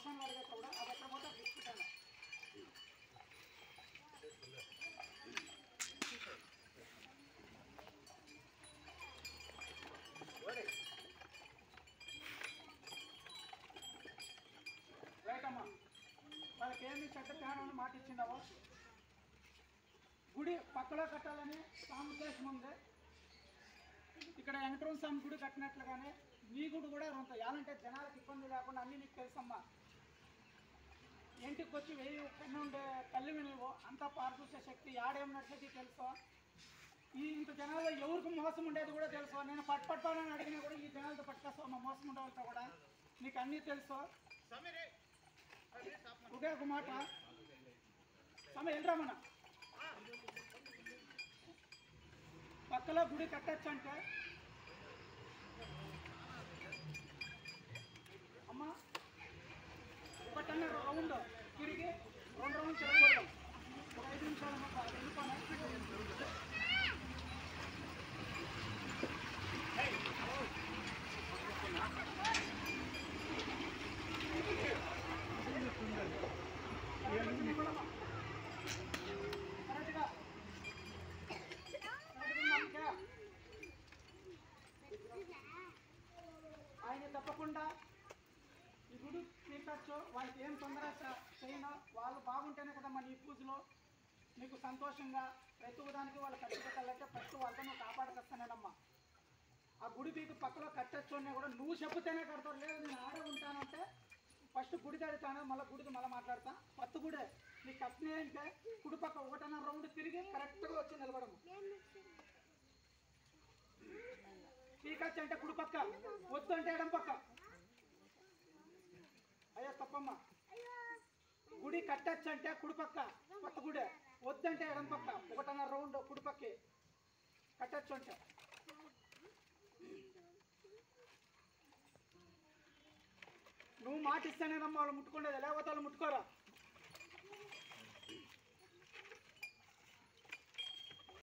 Question అడిగేట కూడా అది ఎక్కడ పోతే అక్కడ ఇచ్చుకుంటాను. రైట్ అమ్మా, వాళ్ళకి ఏమి చెడ్డ జ్ఞానం మాట ఇచ్చిండవో గుడి పక్కలో కట్టాలని సాముద్దేశం ఉంది. ఇక్కడ వెంకటరమణ స్వామి గుడి కట్టినట్లుగానే నీ గుడి కూడా కొంత యాలంటే జనాలకు ఇబ్బంది లేకుండా అన్నీ నీకు తెలుసమ్మా. ఇంటికి వచ్చి 1000 కన్నా ఉండే తల్లి నువ్వు అంతా పారదూసే శక్తి ఆడేం నడిచేది తెలుసు. ఈ ఇంత జనాల్లో ఎవరికి మోసం ఉండేది కూడా తెలుసు. నేను పట్టుపట్టాలని అడిగినా కూడా ఈ జనాలతో పట్టుకొస్తావు మోసం ఉండే వాళ్ళతో కూడా నీకు అన్నీ తెలుసు. ఒకే ఒక మాట సమయం వెళ్ళరామన్న, పక్కలో గుడి కట్టచ్చు అంటే అమ్మ 1.5 రౌండ్ తిరిగి 2 రౌండ్ చెప్పుకోవడం ఒక 5 నిమిషాలు ఆయన తప్పకుండా ఈ గుడి తీర్చచ్చు. వాళ్ళకి ఏం తొందర చేయను, వాళ్ళు బాగుంటేనే కదమ్మా నీ పూజలో నీకు సంతోషంగా ప్రతి ఉదానికి వాళ్ళు ఖర్చు పెట్టాలంటే ఫస్ట్ వాళ్ళతో నువ్వు కాపాడకొస్తానేనమ్మా. ఆ గుడి మీకు పక్కలో కట్టచ్చు అనే కూడా నువ్వు చెబితేనే కడతారు. లేదు నేను ఆడే ఉంటానంటే ఫస్ట్ గుడి కడతాను, మళ్ళీ గుడికి మళ్ళీ మాట్లాడతా. కొత్త గుడే నీకు కట్టినే అంటే గుడి పక్క 1.5 రౌండ్ తిరిగి కరెక్ట్గా వచ్చి నిలబడము. టీకచ్చు అంటే కుడి పక్క, వద్దు అంటే ఎడం పక్క. అయ్యా తప్పమ్మా, గుడి కట్టచ్చు అంటే కుడి పక్క కొత్త గుడే, వద్దంటే ఎడం పక్క 1.5 రౌండ్ కుడి పక్కే కట్టచ్చు అంటే. నువ్వు మాట ఇస్తానేనమ్మా వాళ్ళు ముట్టుకునేది, లేకపోతే వాళ్ళు ముట్టుకోరా.